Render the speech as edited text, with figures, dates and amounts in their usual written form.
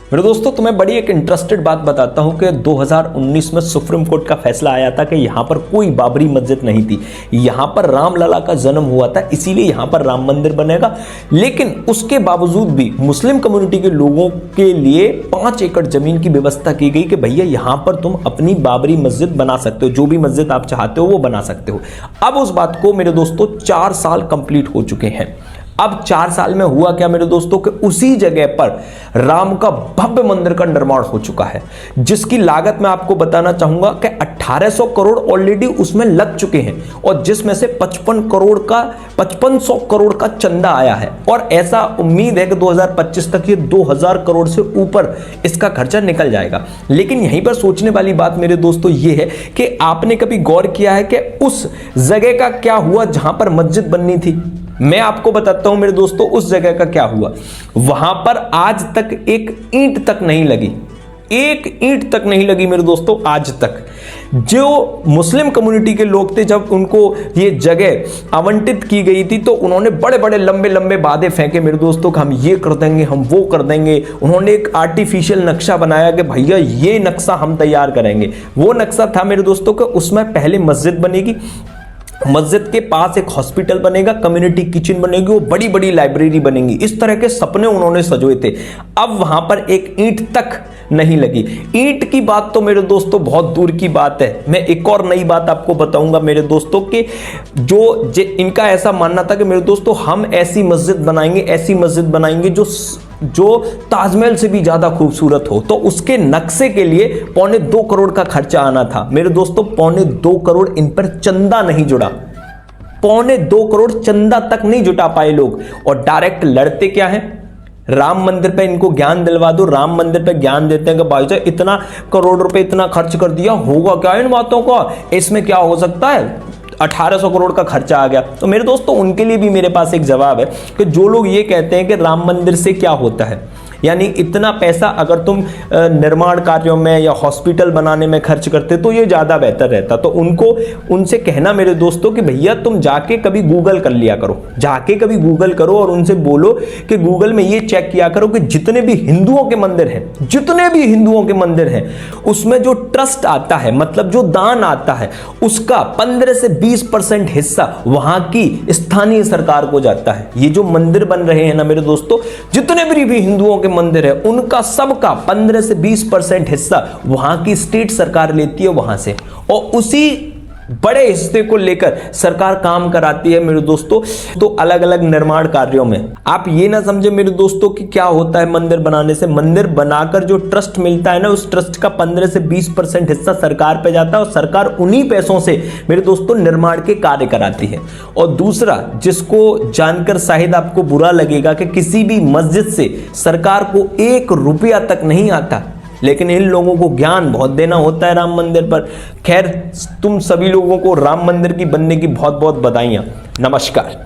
मेरे दोस्तों तुम्हें बड़ी एक इंटरेस्टेड बात बताता हूं कि 2019 में सुप्रीम कोर्ट का फैसला आया था कि यहां पर कोई बाबरी मस्जिद नहीं थी, यहां पर रामलला का जन्म हुआ था, इसीलिए यहां पर राम मंदिर बनेगा। लेकिन उसके बावजूद भी मुस्लिम कम्युनिटी के लोगों के लिए 5 एकड़ जमीन की व्यवस्था की गई कि भैया यहां पर तुम अपनी बाबरी मस्जिद बना सकते हो, जो भी मस्जिद आप चाहते हो वो बना सकते हो। अब उस बात को मेरे दोस्तों 4 साल कंप्लीट हो चुके हैं। अब 4 साल में हुआ क्या मेरे दोस्तों कि उसी जगह पर राम का भव्य मंदिर का निर्माण हो चुका है, जिसकी लागत मैं आपको बताना चाहूंगा कि 1800 करोड़ ऑलरेडी उसमें लग चुके हैं और जिसमें से 5500 करोड़ का चंदा आया है। और ऐसा उम्मीद है कि 2025 तक ये 2000 करोड़ से ऊपर इसका खर्चा निकल जाएगा। लेकिन यहीं पर सोचने वाली बात मेरे दोस्तों ये है कि आपने कभी गौर किया है कि उस जगह का क्या हुआ जहां पर मस्जिद बननी थी? मैं आपको बताता हूं मेरे दोस्तों उस जगह का क्या हुआ। वहां पर आज तक एक ईंट तक नहीं लगी, एक ईंट तक नहीं लगी मेरे दोस्तों आज तक। जो मुस्लिम कम्युनिटी के लोग थे, जब उनको ये जगह आवंटित की गई थी तो उन्होंने बड़े बड़े लंबे लंबे वादे फेंके मेरे दोस्तों कि हम ये कर देंगे, हम वो कर देंगे। उन्होंने एक आर्टिफिशियल नक्शा बनाया कि भैया ये नक्शा हम तैयार करेंगे। वो नक्शा था मेरे दोस्तों कि उसमें पहले मस्जिद बनेगी, मस्जिद के पास एक हॉस्पिटल बनेगा, कम्युनिटी किचन बनेगी, वो बड़ी बड़ी लाइब्रेरी बनेगी। इस तरह के सपने उन्होंने सजोए थे। अब वहां पर एक ईंट तक नहीं लगी। ईंट की बात तो मेरे दोस्तों बहुत दूर की बात है। मैं एक और नई बात आपको बताऊंगा मेरे दोस्तों कि जो इनका ऐसा मानना था कि मेरे दोस्तों हम ऐसी मस्जिद बनाएंगे, ऐसी मस्जिद बनाएंगे जो ताजमहल से भी ज्यादा खूबसूरत हो। तो उसके नक्शे के लिए 2.25 करोड़ का खर्चा आना था मेरे दोस्तों। 2.25 करोड़ इन पर चंदा नहीं जुड़ा, 2.25 करोड़ चंदा तक नहीं जुटा पाए लोग। और डायरेक्ट लड़ते क्या है, राम मंदिर पे इनको ज्ञान दिलवा दो। राम मंदिर पे ज्ञान देते हैं कि भाई साहब इतना करोड़ रुपए इतना खर्च कर दिया, होगा क्या इन बातों का, इसमें क्या हो सकता है, 1800 करोड़ का खर्चा आ गया। तो मेरे दोस्तों उनके लिए भी मेरे पास एक जवाब है कि जो लोग ये कहते हैं कि राम मंदिर से क्या होता है, यानी इतना पैसा अगर तुम निर्माण कार्यों में या हॉस्पिटल बनाने में खर्च करते तो ये ज़्यादा बेहतर रहता। तो उनसे कहना मेरे दोस्तों कि भैया तुम जाके कभी गूगल कर लिया करो, जाके कभी गूगल करो और उनसे बोलो कि गूगल में ये चेक किया करो कि जितने भी हिंदुओं के मंदिर हैं, जितने भी हिंदुओं के मंदिर हैं, उसमें जो ट्रस्ट आता है, मतलब जो दान आता है, उसका 15 से 20% हिस्सा वहां की स्थानीय सरकार को जाता है। ये जो मंदिर बन रहे हैं ना मेरे दोस्तों, जितने भी हिंदुओं मंदिर है उनका सबका 15 से 20% हिस्सा वहां की स्टेट सरकार लेती है वहां से, और उसी बड़े हिस्से को लेकर सरकार काम कराती है मेरे दोस्तों। तो अलग अलग निर्माण कार्यों में आप ये ना समझे मेरे दोस्तों कि क्या होता है मंदिर बनाने से। मंदिर बनाकर जो ट्रस्ट मिलता है ना, उस ट्रस्ट का 15 से 20% हिस्सा सरकार पे जाता है और सरकार उन्हीं पैसों से मेरे दोस्तों निर्माण के कार्य कराती है। और दूसरा, जिसको जानकर शायद आपको बुरा लगेगा कि किसी भी मस्जिद से सरकार को 1 रुपया तक नहीं आता, लेकिन इन लोगों को ज्ञान बहुत देना होता है राम मंदिर पर। खैर, तुम सभी लोगों को राम मंदिर की बनने की बहुत बहुत बधाइयां। नमस्कार।